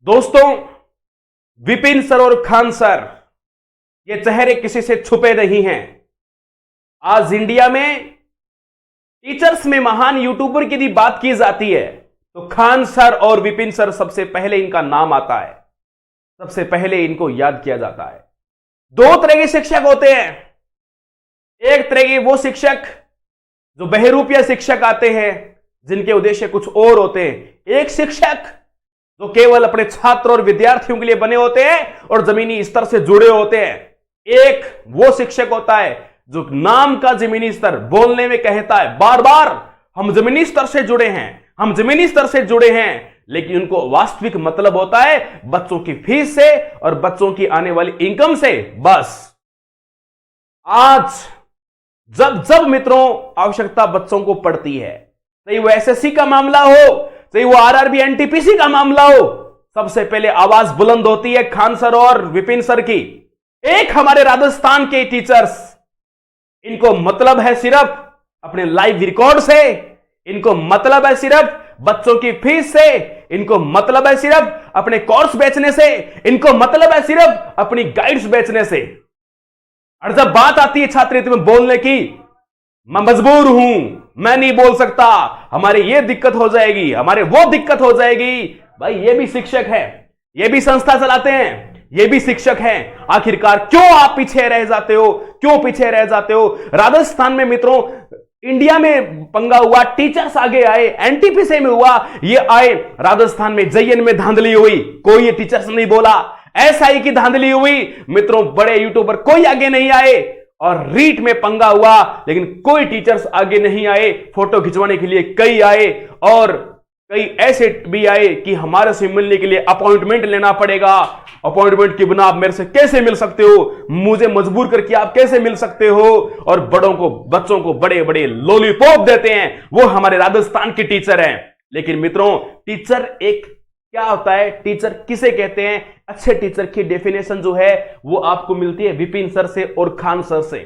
दोस्तों, विपिन सर और खान सर ये चेहरे किसी से छुपे नहीं हैं। आज इंडिया में टीचर्स में महान यूट्यूबर की यदि बात की जाती है तो खान सर और विपिन सर सबसे पहले इनका नाम आता है, सबसे पहले इनको याद किया जाता है। दो तरह के शिक्षक होते हैं। एक तरह के वो शिक्षक जो बहरूपिया शिक्षक आते हैं जिनके उद्देश्य कुछ और होते हैं। एक शिक्षक जो केवल अपने छात्र और विद्यार्थियों के लिए बने होते हैं और जमीनी स्तर से जुड़े होते हैं। एक वो शिक्षक होता है जो नाम का जमीनी स्तर बोलने में कहता है बार बार हम जमीनी स्तर से जुड़े हैं, हम जमीनी स्तर से जुड़े हैं, लेकिन उनको वास्तविक मतलब होता है बच्चों की फीस से और बच्चों की आने वाली इनकम से। बस आज जब जब मित्रों आवश्यकता बच्चों को पड़ती है, चाहे वो एसएससी का मामला हो, चाहे वो आरआरबी एनटीपीसी का मामला हो, सबसे पहले आवाज बुलंद होती है खान सर और विपिन सर की। एक हमारे राजस्थान के टीचर्स, इनको मतलब है सिर्फ अपने लाइव रिकॉर्ड से, इनको मतलब है सिर्फ बच्चों की फीस से, इनको मतलब है सिर्फ अपने कोर्स बेचने से, इनको मतलब है सिर्फ अपनी गाइड्स बेचने से। और जब बात आती है छात्रवृत्ति में बोलने की, मैं मजबूर हूं, मैं नहीं बोल सकता, हमारे ये दिक्कत हो जाएगी, हमारे वो दिक्कत हो जाएगी। भाई ये भी शिक्षक है, ये भी संस्था चलाते हैं, ये भी शिक्षक हैं। आखिरकार क्यों आप पीछे रह जाते हो, क्यों पीछे रह जाते हो? राजस्थान में मित्रों इंडिया में पंगा हुआ, टीचर्स आगे आए, एनटीपीसी में हुआ, ये आए, राजस्थान में जेएन में धांधली हुई, कोई ये टीचर्स नहीं बोला। एसआई की धांधली हुई, मित्रों बड़े यूट्यूबर कोई आगे नहीं आए। और रीट में पंगा हुआ, लेकिन कोई टीचर्स आगे नहीं आए। फोटो खिंचवाने के लिए कई आए और कई ऐसे भी आए कि हमारे से मिलने के लिए अपॉइंटमेंट लेना पड़ेगा, अपॉइंटमेंट के बिना आप मेरे से कैसे मिल सकते हो, मुझे मजबूर करके आप कैसे मिल सकते हो। और बड़ों को, बच्चों को बड़े बड़े लॉलीपॉप देते हैं, वो हमारे राजस्थान के टीचर हैं। लेकिन मित्रों टीचर एक क्या होता है, टीचर किसे कहते हैं? अच्छे टीचर की डेफिनेशन जो है वो आपको मिलती है विपिन सर से और खान सर से।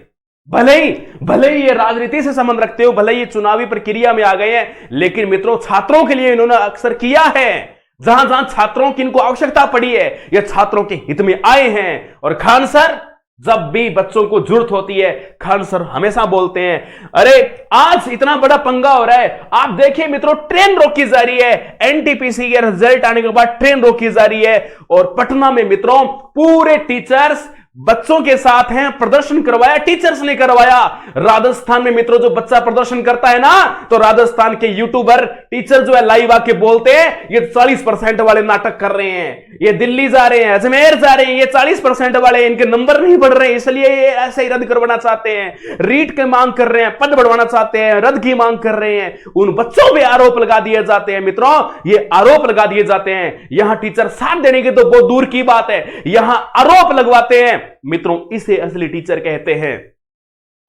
भले ही ये राजनीति से संबंध रखते हो, भले ही ये चुनावी प्रक्रिया में आ गए हैं, लेकिन मित्रों छात्रों के लिए इन्होंने अक्सर किया है। जहां जहां छात्रों की इनको आवश्यकता पड़ी है, ये छात्रों के हित में आए हैं। और खान सर जब भी बच्चों को जरूरत होती है, खान सर हमेशा बोलते हैं, अरे आज इतना बड़ा पंगा हो रहा है, आप देखिए मित्रों ट्रेन रोकी जा रही है, एनटीपीसी के रिजल्ट आने के बाद ट्रेन रोकी जा रही है। और पटना में मित्रों पूरे टीचर्स बच्चों के साथ हैं, प्रदर्शन करवाया टीचर्स ने करवाया। राजस्थान में मित्रों जो बच्चा प्रदर्शन करता है ना, तो राजस्थान के यूट्यूबर टीचर जो है लाइव आके बोलते हैं ये 40% वाले नाटक कर रहे हैं, ये दिल्ली जा रहे हैं, अजमेर जा रहे हैं, ये 40% वाले, इनके नंबर नहीं बढ़ रहे हैं, इसलिए ये ऐसे ही रद्द करवाना चाहते हैं, रीट की मांग कर रहे हैं, पद बढ़वाना चाहते हैं, रद्द की मांग कर रहे हैं। उन बच्चों पे आरोप लगा दिए जाते हैं मित्रों, ये आरोप लगा दिए जाते हैं। यहां टीचर साथ देने की तो बहुत दूर की बात है, यहां आरोप लगवाते हैं मित्रों, इसे असली टीचर कहते हैं।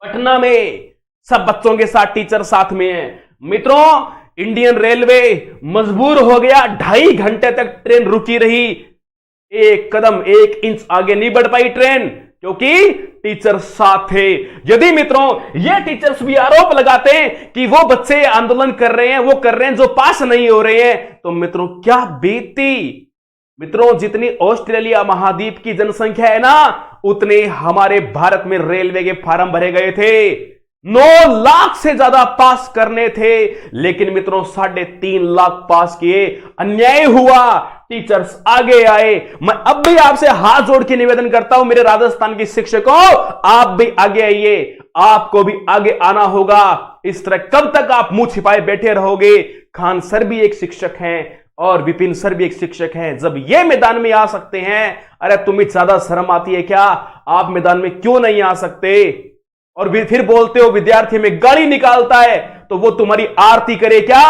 पटना में सब बच्चों के साथ टीचर साथ में है। मित्रों इंडियन रेलवे मजबूर हो गया, 2.5 घंटे तक ट्रेन रुकी रही, एक कदम एक इंच आगे नहीं बढ़ पाई ट्रेन, क्योंकि टीचर साथ थे। यदि मित्रों ये टीचर्स भी आरोप लगाते हैं कि वो बच्चे आंदोलन कर रहे हैं, वो कर रहे हैं जो पास नहीं हो रहे हैं, तो मित्रों क्या बीतती। मित्रों जितनी ऑस्ट्रेलिया महाद्वीप की जनसंख्या है ना, उतने हमारे भारत में रेलवे के फार्म भरे गए थे। 9 लाख से ज्यादा पास करने थे, लेकिन मित्रों 3.5 लाख पास किए। अन्याय हुआ, टीचर्स आगे आए। मैं अब भी आपसे हाथ जोड़ के निवेदन करता हूं मेरे राजस्थान के शिक्षकों, आप भी आगे आइए, आपको भी आगे आना होगा। इस तरह कब तक आप मुंह छिपाए बैठे रहोगे? खान सर भी एक शिक्षक हैं और विपिन सर भी एक शिक्षक हैं। जब ये मैदान में आ सकते हैं, अरे तुम्हें ज्यादा शर्म आती है क्या? आप मैदान में क्यों नहीं आ सकते? और फिर बोलते हो विद्यार्थी में गाली निकालता है, तो वो तुम्हारी आरती करे क्या?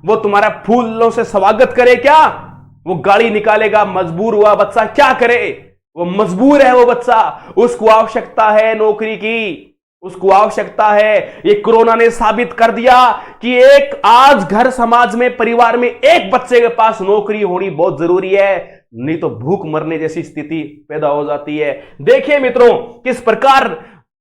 वो तुम्हारा फूलों से स्वागत करे क्या? वो गाली निकालेगा। मजबूर हुआ बच्चा क्या करे? वो मजबूर है, वो बच्चा, उसको आवश्यकता है नौकरी की, उसको आवश्यकता है। ये कोरोना ने साबित कर दिया कि एक आज घर समाज में, परिवार में एक बच्चे के पास नौकरी होनी बहुत जरूरी है, नहीं तो भूख मरने जैसी स्थिति पैदा हो जाती है। देखिए मित्रों किस प्रकार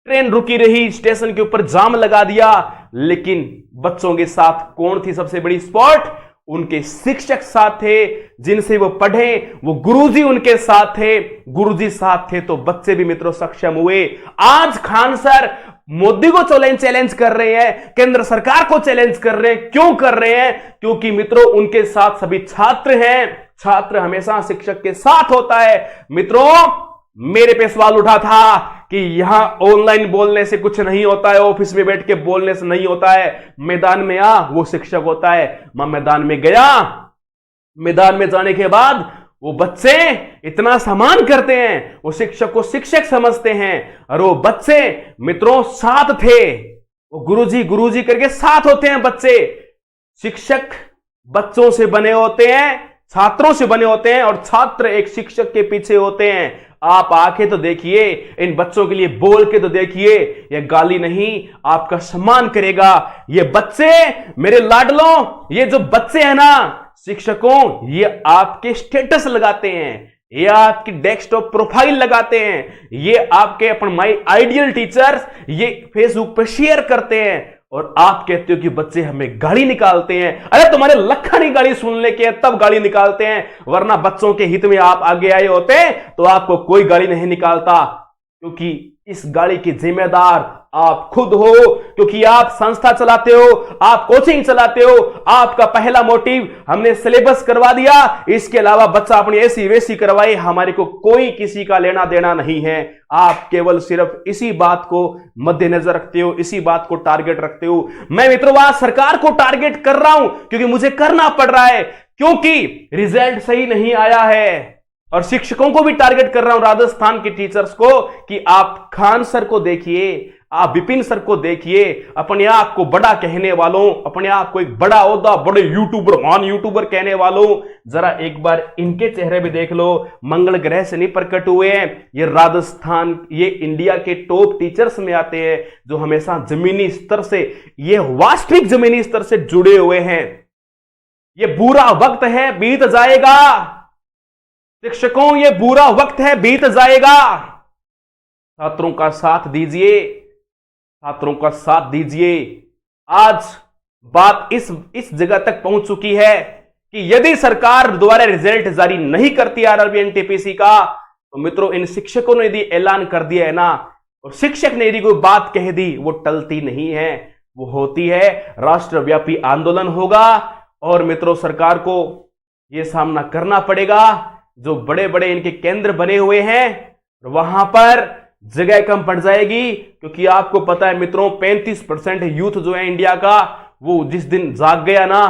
ट्रेन रुकी रही, स्टेशन के ऊपर जाम लगा दिया, लेकिन बच्चों के साथ कौन थी सबसे बड़ी स्पॉट? उनके शिक्षक साथ थे, जिनसे वो पढ़े वो गुरुजी उनके साथ थे, गुरुजी साथ थे तो बच्चे भी मित्रों सक्षम हुए। आज खान सर मोदी को चैलेंज कर रहे हैं, केंद्र सरकार को चैलेंज कर रहे हैं। क्यों कर रहे हैं? क्योंकि मित्रों उनके साथ सभी छात्र हैं। छात्र हमेशा शिक्षक के साथ होता है। मित्रों मेरे पे सवाल उठा था कि यहां ऑनलाइन बोलने से कुछ नहीं होता है, ऑफिस में बैठ के बोलने से नहीं होता है, मैदान में आ वो शिक्षक होता है। मैं मैदान में गया, मैदान में जाने के बाद वो बच्चे इतना सम्मान करते हैं, वो शिक्षक को शिक्षक समझते हैं। और वो बच्चे मित्रों साथ थे, वो गुरुजी गुरुजी करके साथ होते हैं बच्चे। शिक्षक बच्चों से बने होते हैं, छात्रों से बने होते हैं, और छात्र एक शिक्षक के पीछे होते हैं। आप आके तो देखिए, इन बच्चों के लिए बोल के तो देखिए, ये गाली नहीं आपका सम्मान करेगा। ये बच्चे मेरे लाडलों, ये जो बच्चे हैं ना शिक्षकों, ये आपके स्टेटस लगाते हैं, ये आपकी डेस्कटॉप प्रोफाइल लगाते हैं, ये आपके अपन माय आइडियल टीचर्स ये फेसबुक पर शेयर करते हैं। और आप कहते हो कि बच्चे हमें गाली निकालते हैं। अरे तुम्हारे लखनी गाली सुनने के तब गाली निकालते हैं, वरना बच्चों के हित में आप आगे आए होते तो आपको कोई गाली नहीं निकालता। क्योंकि इस गाली की जिम्मेदार आप खुद हो, क्योंकि आप संस्था चलाते हो, आप कोचिंग चलाते हो। आपका पहला मोटिव हमने सिलेबस करवा दिया, इसके अलावा बच्चा अपनी ऐसी वैसी करवाए, हमारे को कोई किसी का लेना देना नहीं है। आप केवल सिर्फ इसी बात को मद्देनजर रखते हो, इसी बात को टारगेट रखते हो। मैं मित्रों आज सरकार को टारगेट कर रहा हूं क्योंकि मुझे करना पड़ रहा है, क्योंकि रिजल्ट सही नहीं आया है। और शिक्षकों को भी टारगेट कर रहा हूं, राजस्थान के टीचर्स को, कि आप खान सर को देखिए, आप विपिन सर को देखिए, अपने आप को बड़ा कहने वालों, अपने आप को एक बड़ा ओहदा, बड़े यूट्यूबर, महान यूट्यूबर कहने वालों, जरा एक बार इनके चेहरे भी देख लो। मंगल ग्रह से नहीं प्रकट हुए हैं ये, राजस्थान, ये इंडिया के टॉप टीचर्स में आते हैं, जो हमेशा जमीनी स्तर से, ये वास्तविक जमीनी स्तर से जुड़े हुए हैं। ये बुरा वक्त है, बीत जाएगा शिक्षकों, ये बुरा वक्त है, बीत जाएगा। छात्रों का साथ दीजिए, छात्रों का साथ दीजिए। आज बात इस जगह तक पहुंच चुकी है कि यदि सरकार दोबारा रिजल्ट जारी नहीं करती आरआरबी एनटीपीसी का, तो मित्रों इन शिक्षकों ने यदि ऐलान कर दिया है ना, और शिक्षक ने यदि कोई बात कह दी, वो टलती नहीं है, वो होती है, राष्ट्रव्यापी आंदोलन होगा। और मित्रों सरकार को यह सामना करना पड़ेगा, जो बड़े बड़े इनके केंद्र बने हुए हैं वहां पर जगह कम पड़ जाएगी। क्योंकि आपको पता है मित्रों 35% यूथ जो है इंडिया का, वो जिस दिन जाग गया ना,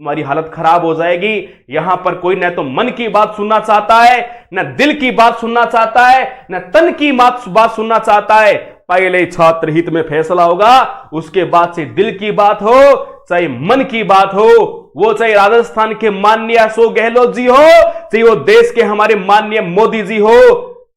तुम्हारी हालत खराब हो जाएगी। यहां पर कोई न तो मन की बात सुनना चाहता है, न दिल की बात सुनना चाहता है, न तन की बात सुनना चाहता है। पहले छात्र हित में फैसला होगा, उसके बाद से दिल की बात हो, चाहे मन की बात हो, वो चाहे राजस्थान के माननीय अशोक गहलोत जी हो, चाहे वो देश के हमारे माननीय मोदी जी हो,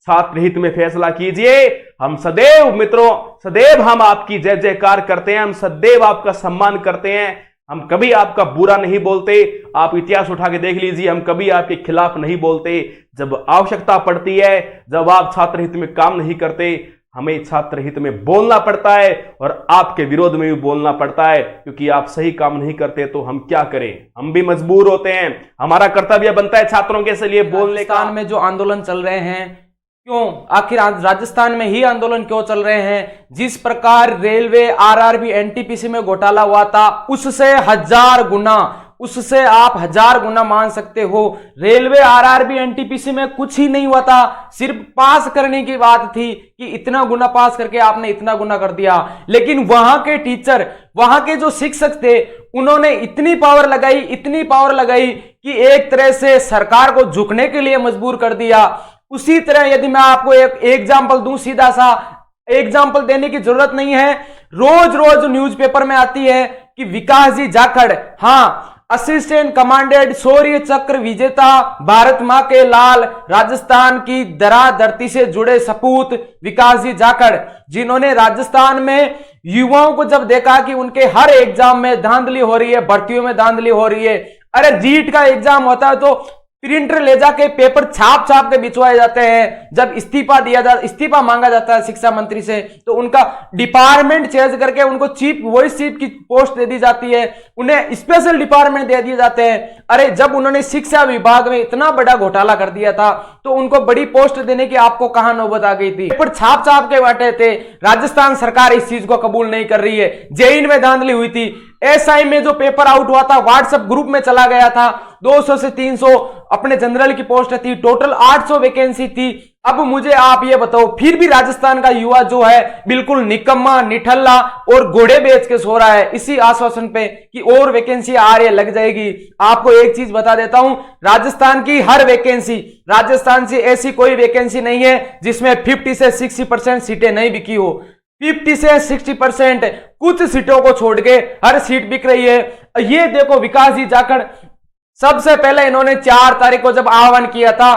छात्र हित में फैसला कीजिए। हम सदैव मित्रों, सदैव हम आपकी जय जयकार करते हैं, हम सदैव आपका सम्मान करते हैं, हम कभी आपका बुरा नहीं बोलते। आप इतिहास उठा के देख लीजिए, हम कभी आपके खिलाफ नहीं बोलते। जब आवश्यकता पड़ती है, जब आप छात्र हित में काम नहीं करते, हमें छात्र हित में बोलना पड़ता है, और आपके विरोध में भी बोलना पड़ता है, क्योंकि आप सही काम नहीं करते तो हम क्या करें, हम भी मजबूर होते हैं। हमारा कर्तव्य बनता है छात्रों के लिए बोलने का। राजस्थान में जो आंदोलन चल रहे हैं, क्यों आखिर राजस्थान में ही आंदोलन क्यों चल रहे हैं? जिस प्रकार रेलवे आरआरबी एनटीपीसी में घोटाला हुआ था, उससे 1000 गुना, उससे आप 1000 गुना मान सकते हो। रेलवे आरआरबी एनटीपीसी में कुछ ही नहीं हुआ था, सिर्फ पास करने की बात थी कि इतना गुना पास करके आपने इतना गुना कर दिया। लेकिन वहां के टीचर, वहां के जो शिक्षक थे, उन्होंने इतनी पावर लगाई, इतनी पावर लगाई कि एक तरह से सरकार को झुकने के लिए मजबूर कर दिया। उसी तरह यदि मैं आपको एक एग्जाम्पल दूं, सीधा सा एग्जाम्पल देने की जरूरत नहीं है, रोज रोज न्यूज़पेपर में आती है कि विकास जी जाखड़, हाँ, असिस्टेंट कमांडेंट शौर्य चक्र विजेता, भारत मां के लाल, राजस्थान की दरा धरती से जुड़े सपूत विकास जी जाखड़, जिन्होंने राजस्थान में युवाओं को जब देखा कि उनके हर एग्जाम में धांधली हो रही है, भर्तियों में धांधली हो रही है। अरे जीट का एग्जाम होता है तो प्रिंटर ले जाके पेपर छाप छाप के बिछवाए जाते हैं। जब इस्तीफा मांगा जाता है शिक्षा मंत्री से, तो उनका डिपार्टमेंट चेंज करके उनको वॉइस चीफ की पोस्ट दे दी जाती है, उन्हें स्पेशल डिपार्टमेंट दे दिए जाते हैं। अरे जब उन्होंने शिक्षा विभाग में इतना बड़ा घोटाला कर दिया था, तो उनको बड़ी पोस्ट देने की आपको कहां नौबत आ गई थी? पेपर छाप छाप के बांटे थे। राजस्थान सरकार इस चीज को कबूल नहीं कर रही है। जेईई में धांधली हुई थी, एसआई में जो पेपर आउट हुआ था व्हाट्सएप ग्रुप में चला गया था, 200 से 300 अपने जनरल की पोस्ट थी, टोटल 800 वैकेंसी थी। अब मुझे आप ये बताओ, फिर भी राजस्थान का युवा जो है बिल्कुल निकम्मा निठल्ला और घोड़े बेच के सो रहा है इसी आश्वासन पे कि और वैकेंसी आ रही है, लग जाएगी। आपको एक चीज बता देता हूं, राजस्थान की हर वैकेंसी, राजस्थान से ऐसी कोई वैकेंसी नहीं है जिसमें 50 से 60% सीटें नहीं बिकी हो। 50 से 60% कुछ सीटों को छोड़ के हर सीट बिक रही है। ये देखो विकास जी जाखड़, सबसे पहले इन्होंने 4 तारीख को जब आह्वान किया था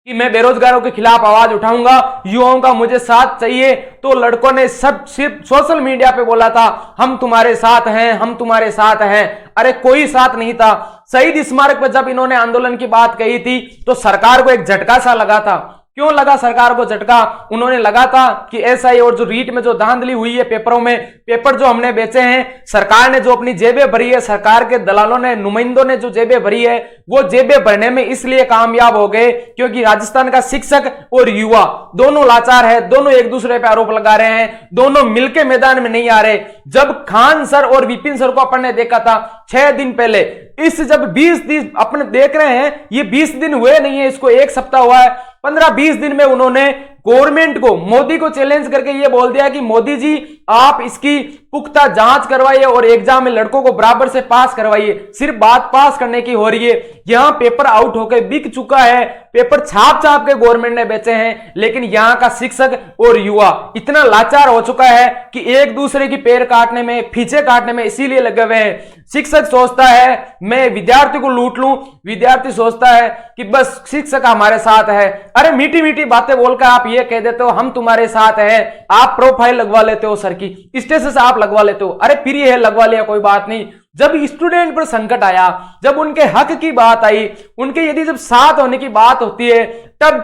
कि मैं बेरोजगारों के खिलाफ आवाज उठाऊंगा, युवाओं का मुझे साथ चाहिए, तो लड़कों ने सब सिर्फ सोशल मीडिया पे बोला था हम तुम्हारे साथ हैं, हम तुम्हारे साथ हैं। अरे कोई साथ नहीं था। शहीद स्मारक पर जब इन्होंने आंदोलन की बात कही थी, तो सरकार को एक झटका सा लगा था। क्यों लगा सरकार को झटका? उन्होंने लगा था कि एसआई और जो रीट में जो धांधली हुई है पेपरों में, पेपर जो हमने बेचे हैं, सरकार ने जो अपनी जेबें भरी है, सरकार के दलालों ने, नुमाइंदों ने जो जेबें भरी है, वो जेबें भरने में इसलिए कामयाब हो गए क्योंकि राजस्थान का शिक्षक और युवा दोनों लाचार है, दोनों एक दूसरे पे आरोप लगा रहे हैं, दोनों मिलके मैदान में नहीं आ रहे। जब खान सर और विपिन सर को अपन ने देखा था 6 दिन पहले, इस जब 20 दिन अपने देख रहे हैं, ये 20 दिन हुए नहीं है, इसको 1 सप्ताह हुआ है, 15-20 दिन में उन्होंने गवर्नमेंट को, मोदी को चैलेंज करके ये बोल दिया कि मोदी जी आप इसकी पुख्ता जांच करवाइए और एग्जाम में लड़कों को बराबर से पास करवाइए। सिर्फ बात पास करने की हो रही है। यहां पेपर आउट होकर बिक चुका है, पेपर छाप छाप के गवर्नमेंट ने बेचे हैं, लेकिन यहां का शिक्षक और युवा इतना लाचार हो चुका है कि एक दूसरे की पैर काटने में, फीचे काटने में इसीलिए लगे हुए हैं। शिक्षक सोचता है मैं विद्यार्थी को लूट लूं, विद्यार्थी सोचता है कि बस शिक्षक हमारे साथ है। अरे मीठी मीठी बातें बोलकर आप ये कह देते हो हम तुम्हारे साथ हैं, आप प्रोफाइल लगवा लेते हो सर की, स्टेटस आप लगवा लेते हो। अरे प्रिय है, लगवा लिया, कोई बात नहीं। जब स्टूडेंट पर संकट आया, जब उनके हक की बात आई, उनके यदि जब साथ होने की बात होती है, तब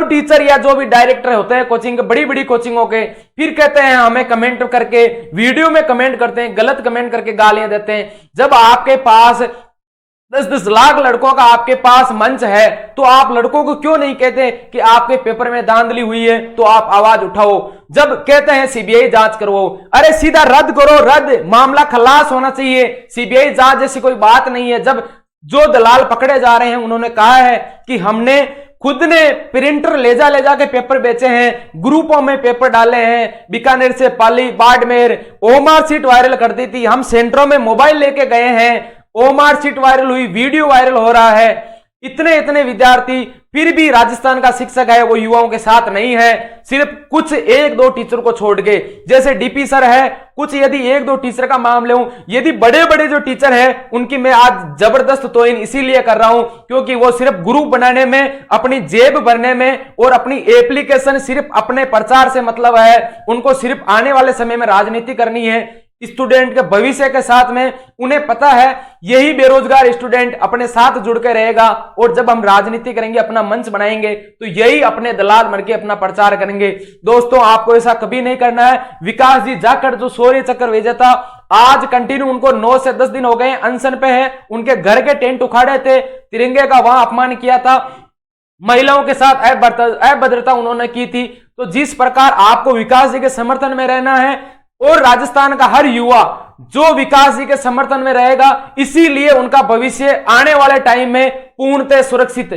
टीचर या जो भी डायरेक्टर होते हैं कोचिंग के, बड़ी बड़ी कोचिंगों के, फिर कहते हैं हमें कमेंट करके, वीडियो में कमेंट करते हैं, गलत कमेंट करके गालियां देते हैं। जब आपके पास 10-10 लाख लड़कों का आपके पास मंच है, तो आप लड़कों को क्यों नहीं कहते कि आपके पेपर में धांधली हुई है, तो आप आवाज उठाओ। जब कहते हैं सीबीआई जांच करो, अरे सीधा रद्द करो, रद्द, मामला खलास होना चाहिए। सीबीआई जांच जैसी कोई बात नहीं है। जब जो दलाल पकड़े जा रहे हैं, उन्होंने कहा है कि हमने खुद ने प्रिंटर ले जाके पेपर बेचे हैं, ग्रुपों में पेपर डाले हैं, बीकानेर से पाली, बाड़मेर, ओमार सीट वायरल कर दी थी, हम सेंटरों में मोबाइल लेके गए हैं, ओमार सीट वायरल हुई, वीडियो वायरल हो रहा है। इतने विद्यार्थी, फिर भी राजस्थान का शिक्षक है वो युवाओं के साथ नहीं है। सिर्फ कुछ 1-2 टीचर को छोड़ के, जैसे डीपी सर है, कुछ यदि 1-2 टीचर का मामले हूं, यदि बड़े जो टीचर हैं उनकी मैं आज जबरदस्त तोहिन इसीलिए कर रहा हूं क्योंकि वो सिर्फ ग्रुप बनाने में, अपनी जेब भरने में और अपनी एप्लीकेशन, सिर्फ अपने प्रचार से मतलब है। उनको सिर्फ आने वाले समय में राजनीति करनी है, स्टूडेंट के भविष्य के साथ में। उन्हें पता है यही बेरोजगार स्टूडेंट अपने साथ जुड़ के रहेगा, और जब हम राजनीति करेंगे, अपना मंच बनाएंगे, तो यही अपने दलाल बन के अपना प्रचार करेंगे। दोस्तों, आपको ऐसा कभी नहीं करना है। विकास जी जाखड़ जो शौर्य चक्र विजेता, आज कंटिन्यू उनको 9 से 10 दिन हो गए अनशन पे है। उनके घर के टेंट उखाड़े थे, तिरंगे का वहां अपमान किया था, महिलाओं के साथ अभद्रता उन्होंने की थी। तो जिस प्रकार आपको विकास जी के समर्थन में रहना है, और राजस्थान का हर युवा जो विकास जी के समर्थन में रहेगा, इसीलिए उनका भविष्य आने वाले टाइम में पूर्णतः सुरक्षित